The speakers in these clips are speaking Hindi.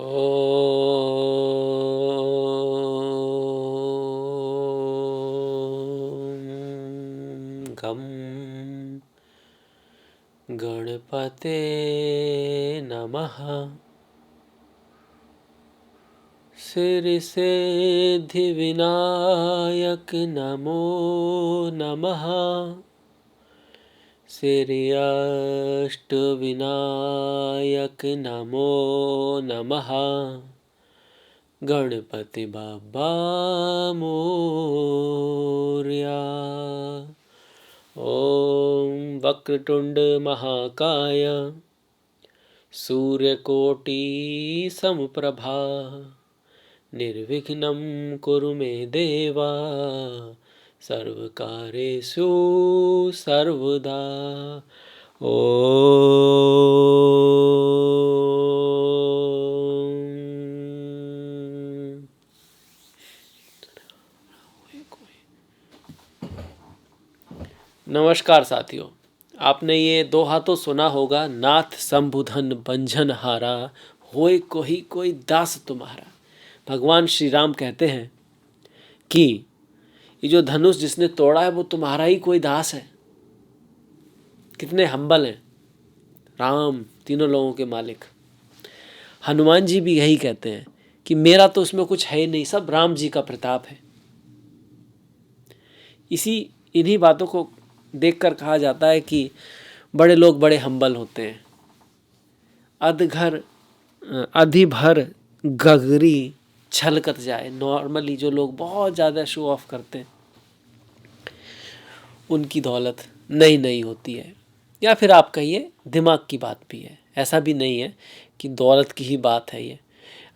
ॐ गं गणपते नमः। सिद्धिविनायक नमो नमः। अष्टविनायक नमो नमः। गणपति बाबा मोरया। ओम वक्रतुंड महाकाय सूर्यकोटि समप्रभा निर्विघ्नं कुरु मे देवा सर्वकार्येषु सर्वदा। नमस्कार साथियों, आपने ये दोहा तो सुना होगा, नाथ संबुधन बंझन हारा, होए कोई कोई दास तुम्हारा। भगवान श्री राम कहते हैं कि ये जो धनुष जिसने तोड़ा है वो तुम्हारा ही कोई दास है। कितने हम्बल हैं राम, तीनों लोगों के मालिक। हनुमान जी भी यही कहते हैं कि मेरा तो उसमें कुछ है ही नहीं, सब राम जी का प्रताप है। इन्हीं बातों को देखकर कहा जाता है कि बड़े लोग बड़े हम्बल होते हैं। अधिभर गगरी छलकत जाए। नॉर्मली जो लोग बहुत ज़्यादा शो ऑफ करते हैं उनकी दौलत नहीं होती है, या फिर आप कहिए दिमाग की बात भी है। ऐसा भी नहीं है कि दौलत की ही बात है। ये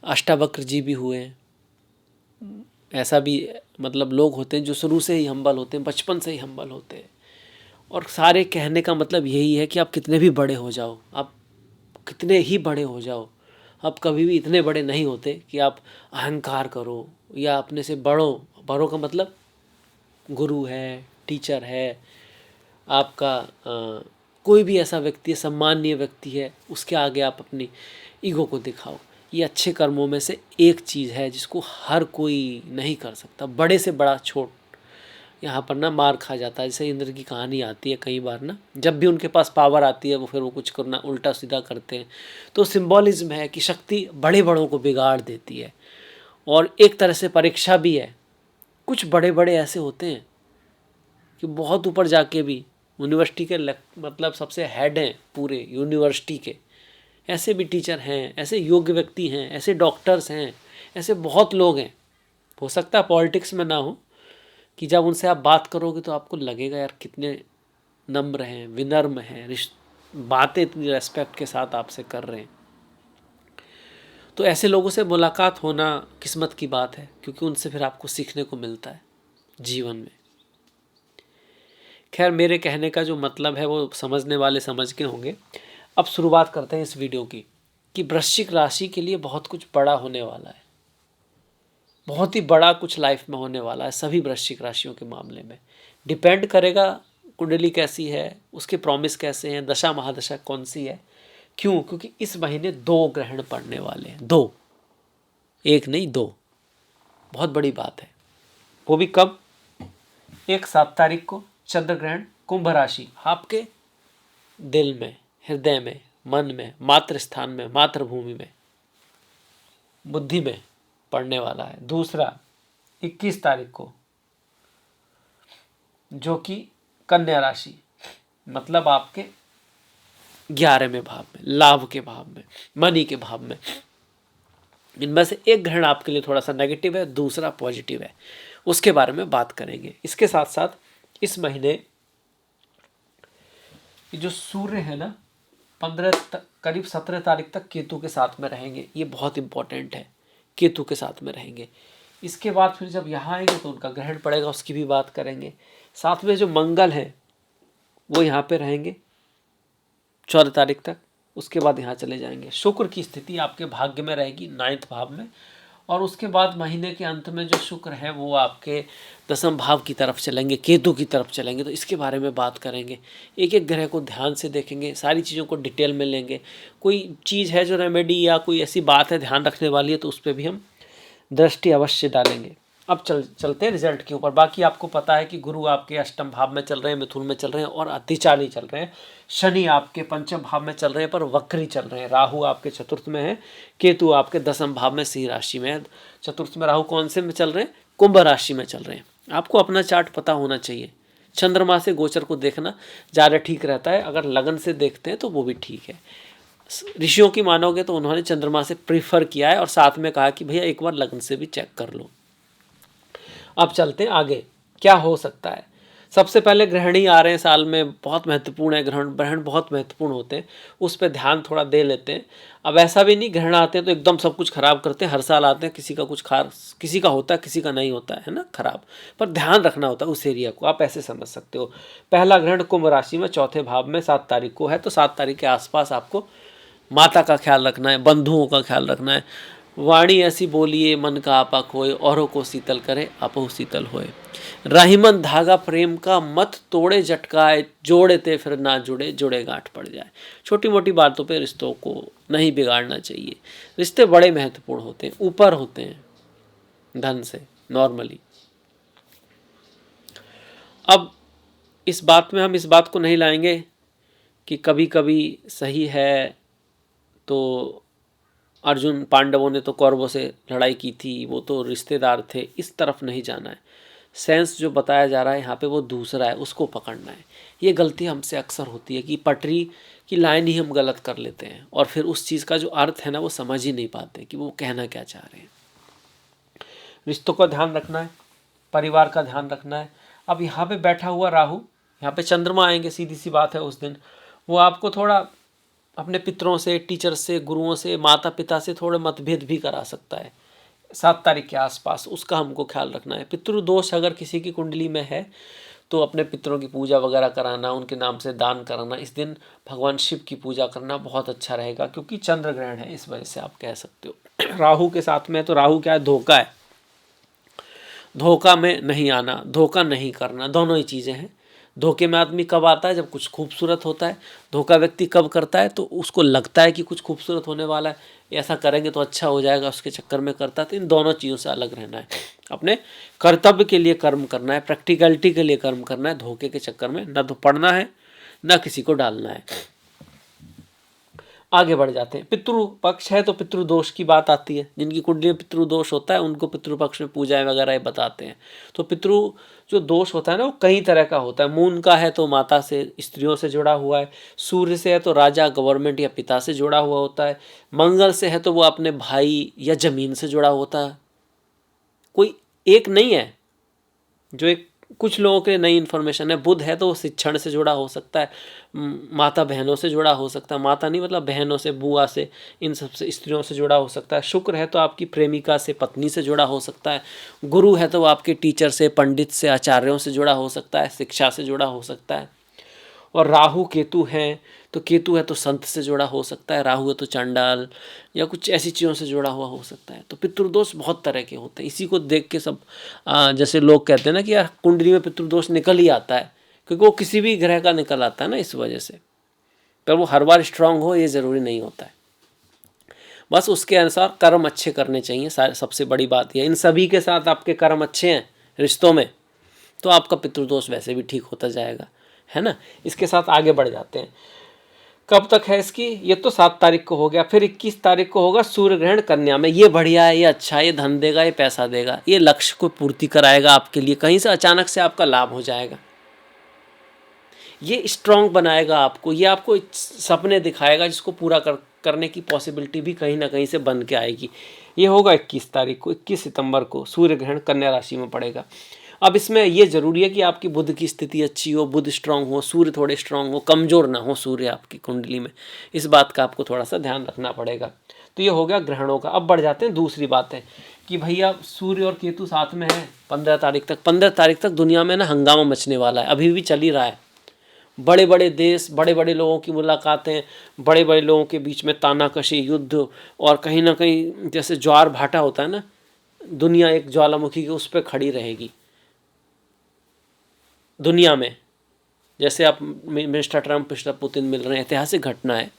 अष्टावक्र जी भी हुए हैं। ऐसा भी मतलब लोग होते हैं जो शुरू से ही हम्बल होते हैं, बचपन से ही हम्बल होते हैं। और सारे कहने का मतलब यही है कि आप कितने भी बड़े हो जाओ, आप कितने ही बड़े हो जाओ, आप कभी भी इतने बड़े नहीं होते कि आप अहंकार करो या अपने से बड़ों का मतलब गुरु है, टीचर है, आपका कोई भी ऐसा व्यक्ति है, सम्माननीय व्यक्ति है, उसके आगे आप अपनी ईगो को दिखाओ। ये अच्छे कर्मों में से एक चीज़ है जिसको हर कोई नहीं कर सकता। बड़े से बड़ा छोट यहाँ पर ना मार खा जाता है। जैसे इंद्र की कहानी आती है कई बार ना, जब भी उनके पास पावर आती है वो कुछ करना उल्टा सीधा करते हैं। तो सिंबॉलिज्म है कि शक्ति बड़े बड़ों को बिगाड़ देती है, और एक तरह से परीक्षा भी है। कुछ बड़े बड़े ऐसे होते हैं कि बहुत ऊपर जाके भी यूनिवर्सिटी के मतलब सबसे हेड हैं पूरे यूनिवर्सिटी के। ऐसे भी टीचर हैं, ऐसे योग्य व्यक्ति हैं, ऐसे डॉक्टर्स हैं, ऐसे बहुत लोग हैं। हो सकता है पॉलिटिक्स में ना हो, कि जब उनसे आप बात करोगे तो आपको लगेगा यार कितने नम्र हैं, विनम्र हैं, बातें इतनी रेस्पेक्ट के साथ आपसे कर रहे हैं। तो ऐसे लोगों से मुलाकात होना किस्मत की बात है, क्योंकि उनसे फिर आपको सीखने को मिलता है जीवन में। खैर, मेरे कहने का जो मतलब है वो समझने वाले समझ के होंगे। अब शुरुआत करते हैं इस वीडियो की, कि वृश्चिक राशि के लिए बहुत कुछ बड़ा होने वाला है। बहुत ही बड़ा कुछ लाइफ में होने वाला है सभी वृश्चिक राशियों के मामले में। डिपेंड करेगा कुंडली कैसी है, उसके प्रॉमिस कैसे हैं, दशा महादशा कौन सी है। क्यों? क्योंकि इस महीने 2 ग्रहण पड़ने वाले हैं। 2, एक नहीं 2। बहुत बड़ी बात है। वो भी कब? 7 तारीख को चंद्र ग्रहण कुंभ राशि, आपके दिल में, हृदय में, मन में, मातृ स्थान में, मातृभूमि में, बुद्धि में पड़ने वाला है। दूसरा 21 तारीख को, जो कि कन्या राशि, मतलब आपके 11वें भाव में, लाभ के भाव में, मनी के भाव में। इनमें से एक ग्रहण आपके लिए थोड़ा सा नेगेटिव है, दूसरा पॉजिटिव है। उसके बारे में बात करेंगे। इसके साथ साथ इस महीने जो सूर्य है ना, करीब 17 तारीख तक केतु के साथ में रहेंगे। ये बहुत इंपॉर्टेंट है, केतु के साथ में रहेंगे। इसके बाद फिर जब यहाँ आएंगे तो उनका ग्रहण पड़ेगा, उसकी भी बात करेंगे। साथ में जो मंगल है वो यहाँ पे रहेंगे 14 तारीख तक, उसके बाद यहाँ चले जाएंगे। शुक्र की स्थिति आपके भाग्य में रहेगी 9th भाव में, और उसके बाद महीने के अंत में जो शुक्र है वो आपके दसम भाव की तरफ चलेंगे, केतु की तरफ चलेंगे। तो इसके बारे में बात करेंगे, एक एक ग्रह को ध्यान से देखेंगे, सारी चीज़ों को डिटेल में लेंगे। कोई चीज़ है जो रेमेडी या कोई ऐसी बात है ध्यान रखने वाली है तो उस पर भी हम दृष्टि अवश्य डालेंगे। अब चलते हैं रिजल्ट के ऊपर। बाकी आपको पता है कि गुरु आपके अष्टम भाव में चल रहे हैं, मिथुन में चल रहे हैं और अतिचारी चल रहे हैं। शनि आपके पंचम भाव में चल रहे हैं पर वक्री चल रहे हैं। राहु आपके चतुर्थ में है, केतु आपके दसम भाव में सिंह राशि में है। चतुर्थ में राहु कौन से में चल रहे हैं? कुंभ राशि में चल रहे हैं। आपको अपना चार्ट पता होना चाहिए। चंद्रमा से गोचर को देखना ज़्यादा ठीक रहता है, अगर लगन से देखते हैं तो वो भी ठीक है। ऋषियों की मानोगे तो उन्होंने चंद्रमा से प्रीफर किया है और साथ में कहा कि भैया एक बार लगन से भी चेक कर लो। अब चलते हैं आगे, क्या हो सकता है। सबसे पहले ग्रहण ही आ रहे हैं साल में, बहुत महत्वपूर्ण है ग्रहण बहुत महत्वपूर्ण होते हैं, उस पर ध्यान थोड़ा दे लेते हैं। अब ऐसा भी नहीं ग्रहण आते हैं तो एकदम सब कुछ खराब करते हैं। हर साल आते हैं, किसी का कुछ खास, किसी का होता है किसी का नहीं होता है ना खराब, पर ध्यान रखना होता है उस एरिया को। आप ऐसे समझ सकते हो। पहला ग्रहण कुंभ राशि में चौथे भाव में 7 तारीख को है, तो 7 तारीख के आसपास आपको माता का ख्याल रखना है, बंधुओं का ख्याल रखना है। वाणी ऐसी बोलिए मन का आपा खोए, औरों को शीतल करे आपहु शीतल होए। रहीमन धागा प्रेम का मत तोड़े झटकाए, जोड़े ते फिर ना जुड़े, जुड़े गांठ पड़ जाए। छोटी मोटी बातों पे रिश्तों को नहीं बिगाड़ना चाहिए। रिश्ते बड़े महत्वपूर्ण होते हैं, ऊपर होते हैं धन से नॉर्मली। अब इस बात में हम इस बात को नहीं लाएंगे कि कभी कभी सही है तो अर्जुन पांडवों ने तो कौरवों से लड़ाई की थी, वो तो रिश्तेदार थे, इस तरफ नहीं जाना है। सेंस जो बताया जा रहा है यहाँ पे वो दूसरा है, उसको पकड़ना है। ये गलती हमसे अक्सर होती है कि पटरी की लाइन ही हम गलत कर लेते हैं और फिर उस चीज़ का जो अर्थ है ना वो समझ ही नहीं पाते कि वो कहना क्या चाह रहे हैं। रिश्तों का ध्यान रखना है, परिवार का ध्यान रखना है। अब यहाँ पे बैठा हुआ राहु, यहाँ पे चंद्रमा आएंगे, सीधी सी बात है उस दिन वो आपको थोड़ा अपने पितरों से, टीचर से, गुरुओं से, माता पिता से थोड़े मतभेद भी करा सकता है 7 तारीख के आसपास, उसका हमको ख्याल रखना है। पितृदोष अगर किसी की कुंडली में है तो अपने पितरों की पूजा वगैरह कराना, उनके नाम से दान कराना, इस दिन भगवान शिव की पूजा करना बहुत अच्छा रहेगा क्योंकि चंद्र ग्रहण है, इस वजह से आप कह सकते हो। राहु के साथ में तो राहु क्या है? धोखा है। धोखा में नहीं आना, धोखा नहीं करना, दोनों ही चीज़ें हैं। धोखे में आदमी कब आता है? जब कुछ खूबसूरत होता है। धोखा व्यक्ति कब करता है? तो उसको लगता है कि कुछ खूबसूरत होने वाला है, ऐसा करेंगे तो अच्छा हो जाएगा, उसके चक्कर में करता है। तो इन दोनों चीज़ों से अलग रहना है। अपने कर्तव्य के लिए कर्म करना है, प्रैक्टिकलिटी के लिए कर्म करना है। धोखे के चक्कर में न तो पड़ना है न किसी को डालना है। आगे बढ़ जाते हैं। पितृ पक्ष है तो पितृदोष की बात आती है। जिनकी कुंडली में पितृदोष होता है उनको पितृपक्ष में पूजाएं वगैरह बताते हैं। तो पितृ जो दोष होता है ना वो कई तरह का होता है। मून का है तो माता से, स्त्रियों से जुड़ा हुआ है। सूर्य से है तो राजा, गवर्नमेंट या पिता से जुड़ा हुआ होता है। मंगल से है तो वो अपने भाई या जमीन से जुड़ा होता है। कोई एक नहीं है जो एक कुछ लोगों के लिए नई इन्फॉर्मेशन है। बुध है तो वो शिक्षण से जुड़ा हो सकता है, माता बहनों से जुड़ा हो सकता है, माता नहीं मतलब बहनों से, बुआ से, इन सब से, स्त्रियों से जुड़ा हो सकता है। शुक्र है तो आपकी प्रेमिका से, पत्नी से जुड़ा हो सकता है। गुरु है तो वो आपके टीचर से, पंडित से, आचार्यों से जुड़ा हो सकता है, शिक्षा से जुड़ा हो सकता है। और राहु केतु हैं तो केतु है तो संत से जुड़ा हो सकता है, राहु है तो चांडाल या कुछ ऐसी चीज़ों से जुड़ा हुआ हो सकता है। तो पितृदोष बहुत तरह के होते हैं। इसी को देख के सब जैसे लोग कहते हैं ना कि यार कुंडली में पितृदोष निकल ही आता है, क्योंकि वो किसी भी ग्रह का निकल आता है ना, इस वजह से। पर वो हर बार स्ट्रांग हो ये ज़रूरी नहीं होता है। बस उसके अनुसार कर्म अच्छे करने चाहिए, सबसे बड़ी बात यह। इन सभी के साथ आपके कर्म अच्छे हैं रिश्तों में तो आपका पितृदोष वैसे भी ठीक होता जाएगा, है ना। इसके साथ आगे बढ़ जाते हैं। कब तक है इसकी? ये तो 7 तारीख को हो गया। फिर 21 तारीख को होगा सूर्य ग्रहण कन्या में। ये बढ़िया है, ये अच्छा है, ये धन देगा, ये पैसा देगा, ये लक्ष्य को पूर्ति कराएगा आपके लिए। कहीं से अचानक से आपका लाभ हो जाएगा। ये स्ट्रांग बनाएगा आपको, ये आपको सपने दिखाएगा जिसको पूरा करने की पॉसिबिलिटी भी कहीं ना कहीं से बन के आएगी। ये होगा 21 तारीख को, 21 सितंबर को सूर्य ग्रहण कन्या राशि में पड़ेगा। अब इसमें ये ज़रूरी है कि आपकी बुध की स्थिति अच्छी हो, बुध स्ट्रांग हो, सूर्य थोड़े स्ट्रांग हो, कमज़ोर ना हो सूर्य आपकी कुंडली में। इस बात का आपको थोड़ा सा ध्यान रखना पड़ेगा। तो ये हो गया ग्रहणों का। अब बढ़ जाते हैं दूसरी बातें कि भैया सूर्य और केतु साथ में है 15 तारीख तक। 15 तारीख तक दुनिया में ना हंगामा मचने वाला है, अभी भी चल ही रहा है। बड़े बड़े देश, बड़े बड़े लोगों की मुलाकातें, बड़े बड़े लोगों के बीच में तानाकशी, युद्ध, और कहीं ना कहीं जैसे ज्वार भाटा होता है ना, दुनिया एक ज्वालामुखी के उस पर खड़ी रहेगी दुनिया में। जैसे आप मिस्टर ट्रम्प मिस्टर पुतिन मिल रहे हैं, ऐतिहासिक घटना है।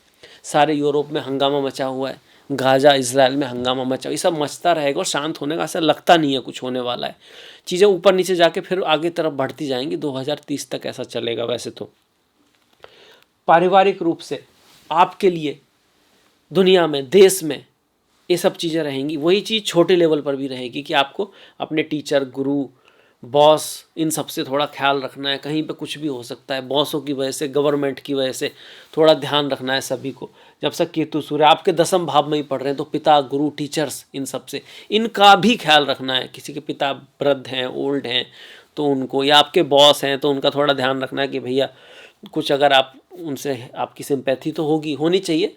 सारे यूरोप में हंगामा मचा हुआ है, गाजा इजराइल में हंगामा मचा, ये सब मचता रहेगा और शांत होने का ऐसा लगता नहीं है कुछ होने वाला है। चीज़ें ऊपर नीचे जाके फिर आगे तरफ बढ़ती जाएंगी। 2030 तक ऐसा चलेगा। वैसे तो पारिवारिक रूप से आपके लिए दुनिया में, देश में ये सब चीज़ें रहेंगी। वही चीज़ छोटे लेवल पर भी रहेगी कि आपको अपने टीचर, गुरु, बॉस, इन सब से थोड़ा ख्याल रखना है। कहीं पे कुछ भी हो सकता है, बॉसों की वजह से, गवर्नमेंट की वजह से थोड़ा ध्यान रखना है सभी को। जब से केतु सूर्य आपके 10वें भाव में ही पढ़ रहे हैं तो पिता, गुरु, टीचर्स, इन सब से इनका भी ख्याल रखना है। किसी के पिता वृद्ध हैं, ओल्ड हैं तो उनको, या आपके बॉस हैं तो उनका थोड़ा ध्यान रखना है कि भैया कुछ अगर आप उनसे, आपकी सिंपैथी तो होनी चाहिए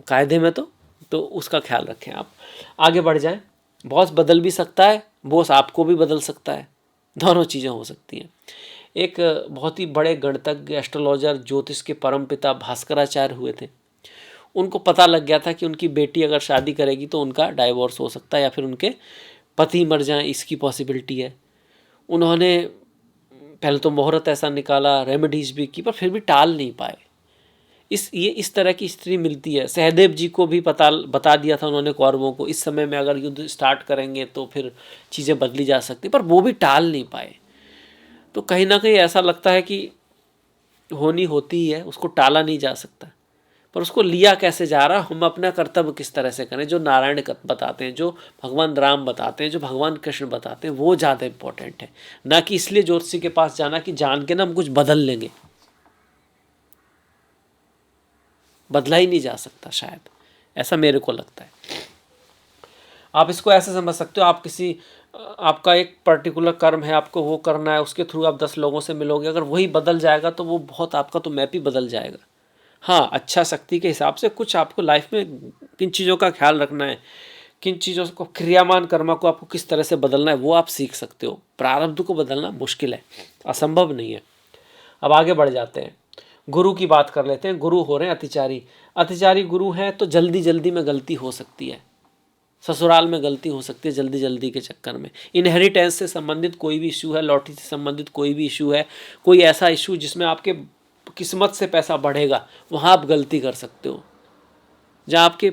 कायदे में, तो उसका ख्याल रखें। आप आगे बढ़ जाएं। बॉस बदल भी सकता है, बॉस आपको भी बदल सकता है, दोनों चीज़ें हो सकती हैं। एक बहुत ही बड़े गणितज्ञ, एस्ट्रोलॉजर, ज्योतिष के परमपिता भास्कराचार्य हुए थे। उनको पता लग गया था कि उनकी बेटी अगर शादी करेगी तो उनका डाइवोर्स हो सकता है या फिर उनके पति मर जाएं, इसकी पॉसिबिलिटी है। उन्होंने पहले तो मुहूर्त ऐसा निकाला, रेमेडीज भी की, पर फिर भी टाल नहीं पाए। इस तरह की स्त्री मिलती है। सहदेव जी को भी बता दिया था उन्होंने कौरवों को, इस समय में अगर युद्ध स्टार्ट करेंगे तो फिर चीज़ें बदली जा सकती, पर वो भी टाल नहीं पाए। तो कहीं ना कहीं ऐसा लगता है कि होनी होती ही है, उसको टाला नहीं जा सकता। पर उसको लिया कैसे जा रहा, हम अपना कर्तव्य किस तरह से करें, जो नारायण बताते हैं, जो भगवान राम बताते हैं, जो भगवान कृष्ण बताते हैं, वो ज़्यादा इंपॉर्टेंट है। ना कि इसलिए ज्योतिषी के पास जाना कि जान के ना हम कुछ बदल लेंगे। बदला ही नहीं जा सकता शायद, ऐसा मेरे को लगता है। आप इसको ऐसे समझ सकते हो, आपका एक पर्टिकुलर कर्म है, आपको वो करना है, उसके थ्रू आप 10 लोगों से मिलोगे, अगर वही बदल जाएगा तो वो बहुत, आपका तो मैप ही बदल जाएगा। हाँ, अच्छा शक्ति के हिसाब से कुछ आपको लाइफ में किन चीज़ों का ख्याल रखना है, किन चीज़ों को, क्रियामान कर्मा को आपको किस तरह से बदलना है, वो आप सीख सकते हो। प्रारब्ध को बदलना मुश्किल है, असंभव नहीं है। अब आगे बढ़ जाते हैं, गुरु की बात कर लेते हैं। गुरु हो रहे हैं अतिचारी। अतिचारी गुरु हैं तो जल्दी जल्दी में गलती हो सकती है, ससुराल में गलती हो सकती है जल्दी जल्दी के चक्कर में। इनहेरिटेंस से संबंधित कोई भी इशू है, लॉटरी से संबंधित कोई भी इशू है, कोई ऐसा इशू जिसमें आपके किस्मत से पैसा बढ़ेगा, वहाँ आप गलती कर सकते हो। जहाँ आपके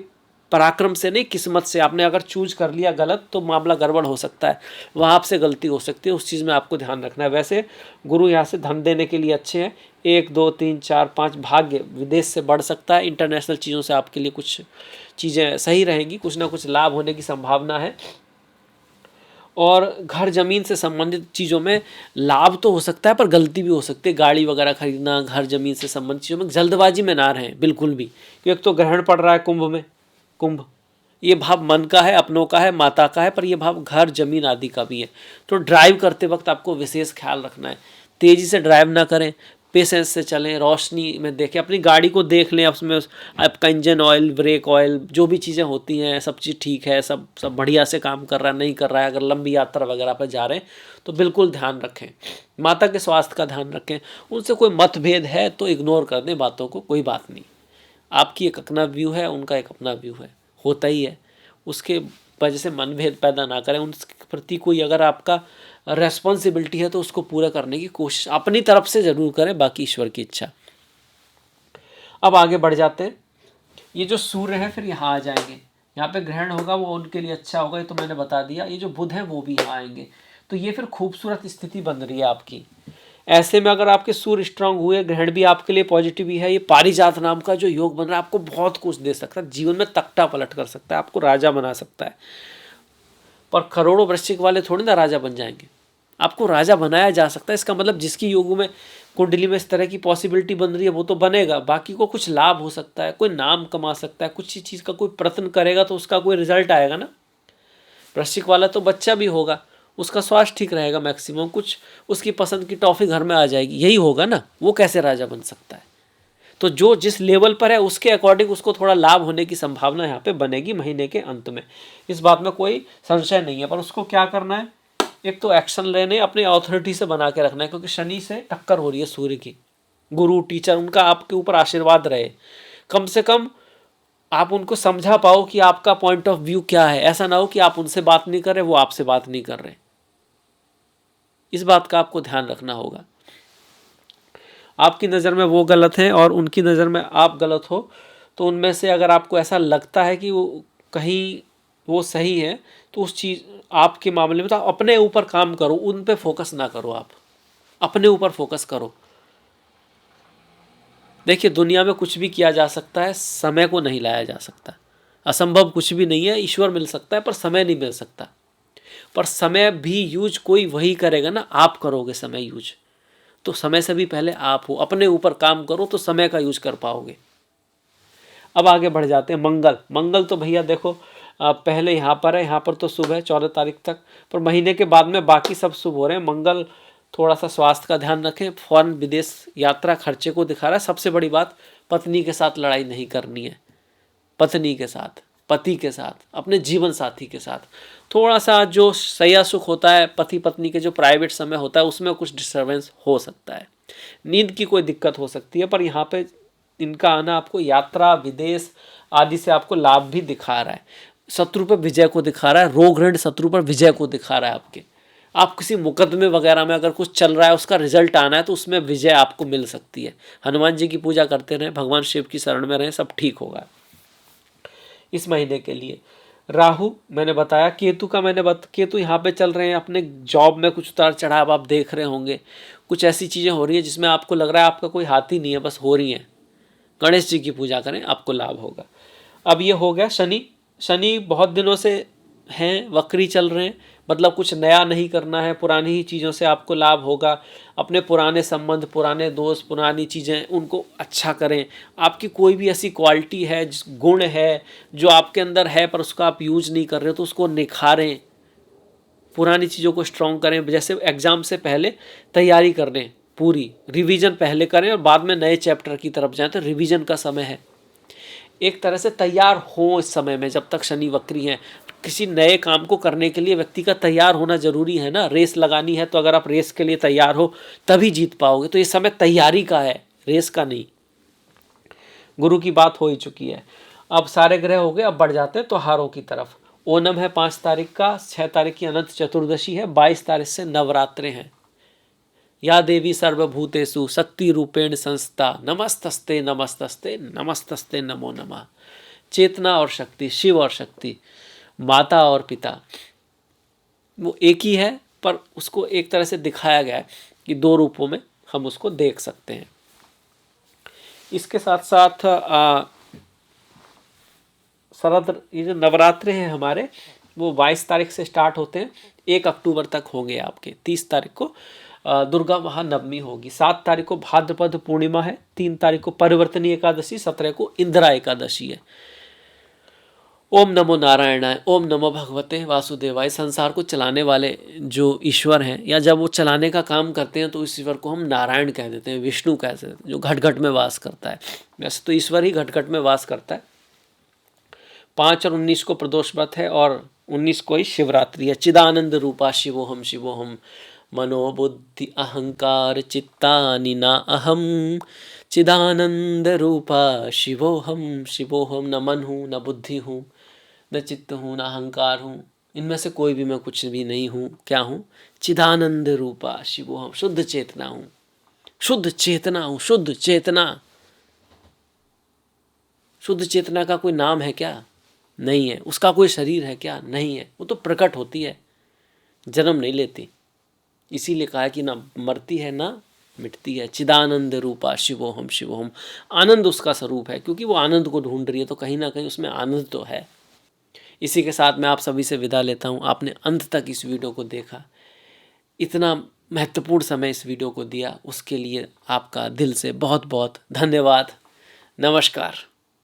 पराक्रम से नहीं, किस्मत से आपने अगर चूज कर लिया गलत तो मामला गड़बड़ हो सकता है, वहाँ आपसे गलती हो सकती है। उस चीज़ में आपको ध्यान रखना है। वैसे गुरु यहाँ से धन देने के लिए अच्छे हैं। 1 2 3 4 5 भाग्य विदेश से बढ़ सकता है। इंटरनेशनल चीज़ों से आपके लिए कुछ चीज़ें सही रहेंगी, कुछ ना कुछ लाभ होने की संभावना है। और घर ज़मीन से संबंधित चीज़ों में लाभ तो हो सकता है पर गलती भी हो सकती है। गाड़ी वगैरह खरीदना, घर ज़मीन से संबंधित चीज़ों में जल्दबाजी में ना रहें बिल्कुल भी, क्योंकि एक तो ग्रहण पड़ रहा है कुंभ में। कुंभ ये भाव मन का है, अपनों का है, माता का है, पर ये भाव घर जमीन आदि का भी है। तो ड्राइव करते वक्त आपको विशेष ख्याल रखना है। तेज़ी से ड्राइव ना करें, पेशेंस से चलें, रोशनी में देखें, अपनी गाड़ी को देख लें, उसमें आपका इंजन ऑयल, ब्रेक ऑयल, जो भी चीज़ें होती हैं सब चीज़ ठीक है, सब बढ़िया से काम कर रहा है, नहीं कर रहा है। अगर लंबी यात्रा वगैरह पर जा रहे हैं तो बिल्कुल ध्यान रखें। माता के स्वास्थ्य का ध्यान रखें। उनसे कोई मतभेद है तो इग्नोर कर दें बातों को, कोई बात नहीं। आपकी एक अपना व्यू है, उनका एक अपना व्यू है, होता ही है। उसके वजह से मनभेद पैदा ना करें। उनके प्रति कोई अगर आपका रेस्पॉन्सिबिलिटी है तो उसको पूरा करने की कोशिश अपनी तरफ से ज़रूर करें, बाकी ईश्वर की इच्छा। अब आगे बढ़ जाते हैं। ये जो सूर्य है फिर यहाँ आ जाएंगे, यहाँ पे ग्रहण होगा, वो उनके लिए अच्छा होगा, ये तो मैंने बता दिया। ये जो बुध है वो भी यहाँ आएंगे, तो ये फिर खूबसूरत स्थिति बन रही है आपकी। ऐसे में अगर आपके सूर्य स्ट्रांग हुए, ग्रहण भी आपके लिए पॉजिटिव ही है। ये पारिजात नाम का जो योग बन रहा है आपको बहुत कुछ दे सकता है, जीवन में तख्ता पलट कर सकता है, आपको राजा बना सकता है। पर करोड़ों वृश्चिक वाले थोड़ी ना राजा बन जाएंगे, आपको राजा बनाया जा सकता है। इसका मतलब जिसकी योग में, कुंडली में इस तरह की पॉसिबिलिटी बन रही है वो तो बनेगा, बाकी को कुछ लाभ हो सकता है, कोई नाम कमा सकता है, कुछ चीज़ का कोई प्रयत्न करेगा तो उसका कोई रिजल्ट आएगा ना। वृश्चिक वाला तो बच्चा भी होगा, उसका स्वास्थ्य ठीक रहेगा, मैक्सिमम कुछ उसकी पसंद की टॉफ़ी घर में आ जाएगी, यही होगा ना। वो कैसे राजा बन सकता है? तो जो जिस लेवल पर है उसके अकॉर्डिंग उसको थोड़ा लाभ होने की संभावना यहाँ पे बनेगी महीने के अंत में, इस बात में कोई संशय नहीं है। पर उसको क्या करना है, एक तो एक्शन लेने, अपनी अथॉरिटी से बना के रखना है, क्योंकि शनि से टक्कर हो रही है सूर्य की। गुरु, टीचर, उनका आपके ऊपर आशीर्वाद रहे। कम से कम आप उनको समझा पाओ कि आपका पॉइंट ऑफ व्यू क्या है। ऐसा ना हो कि आप उनसे बात नहीं कर रहे, वो आपसे बात नहीं कर रहे। इस बात का आपको ध्यान रखना होगा। आपकी नज़र में वो गलत है और उनकी नज़र में आप गलत हो, तो उनमें से अगर आपको ऐसा लगता है कि वो कहीं वो सही है, तो उस चीज़ आपके मामले में तो अपने ऊपर काम करो, उन पे फोकस ना करो, आप अपने ऊपर फोकस करो। देखिए, दुनिया में कुछ भी किया जा सकता है, समय को नहीं लाया जा सकता। असंभव कुछ भी नहीं है। ईश्वर मिल सकता है पर समय नहीं मिल सकता। पर समय भी यूज कोई वही करेगा ना, आप करोगे समय यूज। तो समय से भी पहले आप हो, अपने ऊपर काम करो तो समय का यूज कर पाओगे। अब आगे बढ़ जाते हैं। मंगल। मंगल तो भैया देखो, पहले यहाँ पर है, यहाँ पर तो शुभ है 14 तारीख तक, पर महीने के बाद में बाकी सब शुभ हो रहे हैं। मंगल थोड़ा सा स्वास्थ्य का ध्यान रखें। फॉरेन विदेश यात्रा खर्चे को दिखा रहा है। सबसे बड़ी बात, पत्नी के साथ लड़ाई नहीं करनी है। पत्नी के साथ, पति के साथ, अपने जीवन साथी के साथ थोड़ा सा जो सया सुख होता है, पति पत्नी के जो प्राइवेट समय होता है, उसमें कुछ डिस्टर्बेंस हो सकता है। नींद की कोई दिक्कत हो सकती है, पर यहाँ पे इनका आना आपको यात्रा, विदेश आदि से आपको लाभ भी दिखा रहा है। शत्रु पर विजय को दिखा रहा है। रोग ऋण शत्रु पर विजय को दिखा रहा है आपके। आप किसी मुकदमे वगैरह में अगर कुछ चल रहा है, उसका रिजल्ट आना है, तो उसमें विजय आपको मिल सकती है। हनुमान जी की पूजा करते रहें, भगवान शिव की शरण में रहें, सब ठीक होगा इस महीने के लिए। राहु मैंने बताया। केतु का केतु यहाँ पे चल रहे हैं, अपने जॉब में कुछ उतार चढ़ाव आप देख रहे होंगे। कुछ ऐसी चीज़ें हो रही है जिसमें आपको लग रहा है आपका कोई हाथ ही नहीं है, बस हो रही हैं। गणेश जी की पूजा करें, आपको लाभ होगा। अब ये हो गया शनि। शनि बहुत दिनों से हैं, वक्री चल रहे हैं, मतलब कुछ नया नहीं करना है, पुरानी ही चीज़ों से आपको लाभ होगा। अपने पुराने संबंध, पुराने दोस्त, पुरानी चीज़ें, उनको अच्छा करें। आपकी कोई भी ऐसी क्वालिटी है, गुण है जो आपके अंदर है पर उसका आप यूज नहीं कर रहे हो, तो उसको निखारें। पुरानी चीज़ों को स्ट्रॉन्ग करें। जैसे एग्ज़ाम से पहले तैयारी कर लें, पूरी रिवीजन पहले करें और बाद में नए चैप्टर की तरफ जाएं, तो रिवीजन का समय है। एक तरह से तैयार हो इस समय में, जब तक शनि वक्री हैं। किसी नए काम को करने के लिए व्यक्ति का तैयार होना जरूरी है ना। रेस लगानी है तो अगर आप रेस के लिए तैयार हो तभी जीत पाओगे। तो ये समय तैयारी का है, रेस का नहीं। गुरु की बात हो ही चुकी है। अब सारे ग्रह हो गए। अब बढ़ जाते हैं त्योहारों की तरफ। ओणम है 5 तारीख का, 6 तारीख की अनंत चतुर्दशी है, 22 तारीख से नवरात्रे हैं। या देवी सर्वभूतेषु शक्ति रूपेण संस्था, नमस्तस्ते नमस्तस्ते नमस्तस्ते नमो नमः। चेतना और शक्ति, शिव और शक्ति, माता और पिता, वो एक ही है, पर उसको एक तरह से दिखाया गया है कि दो रूपों में हम उसको देख सकते हैं। इसके साथ साथ शरद, ये जो नवरात्रे हैं हमारे, वो 22 तारीख से स्टार्ट होते हैं, 1 अक्टूबर तक होंगे आपके। 30 तारीख को दुर्गा महानवमी होगी, 7 तारीख को भाद्रपद पूर्णिमा है, 3 तारीख को परिवर्तनी एकादशी, 17 को इंदिरा एकादशी है। ओम नमो नारायणाय, ओम नमो भगवते वासुदेवाय। संसार को चलाने वाले जो ईश्वर हैं, या जब वो चलाने का काम करते हैं, तो इस ईश्वर को हम नारायण कह देते हैं, विष्णु कह देते हैं, जो घट घट में वास करता है। वैसे तो ईश्वर ही घट घट में वास करता है। 5 और 19 को प्रदोष व्रत है और 19 को ही शिवरात्रि है। चिदानंद रूपा शिवोहम शिवोहम, मनोबुद्धि अहंकार चित्तानि ना अहम। चिदानंद रूपा शिवोहम शिवोहम, न मन हूँ, न बुद्धि हूँ, न चित्त हूँ, न अहंकार हूँ, इनमें से कोई भी मैं कुछ भी नहीं हूँ। क्या हूँ? चिदानंद रूपा शिवोहम, शुद्ध चेतना हूँ, शुद्ध चेतना हूँ, शुद्ध चेतना। शुद्ध चेतना का कोई नाम है क्या? नहीं है। उसका कोई शरीर है क्या? नहीं है। वो तो प्रकट होती है, जन्म नहीं लेती। इसीलिए कहा है कि ना मरती है ना मिटती है। चिदानंद रूपा शिवोहम शिवोहम, आनंद उसका स्वरूप है, क्योंकि वो आनंद को ढूंढ रही है, तो कहीं ना कहीं उसमें आनंद तो है। इसी के साथ मैं आप सभी से विदा लेता हूँ। आपने अंत तक इस वीडियो को देखा, इतना महत्वपूर्ण समय इस वीडियो को दिया, उसके लिए आपका दिल से बहुत बहुत धन्यवाद। नमस्कार।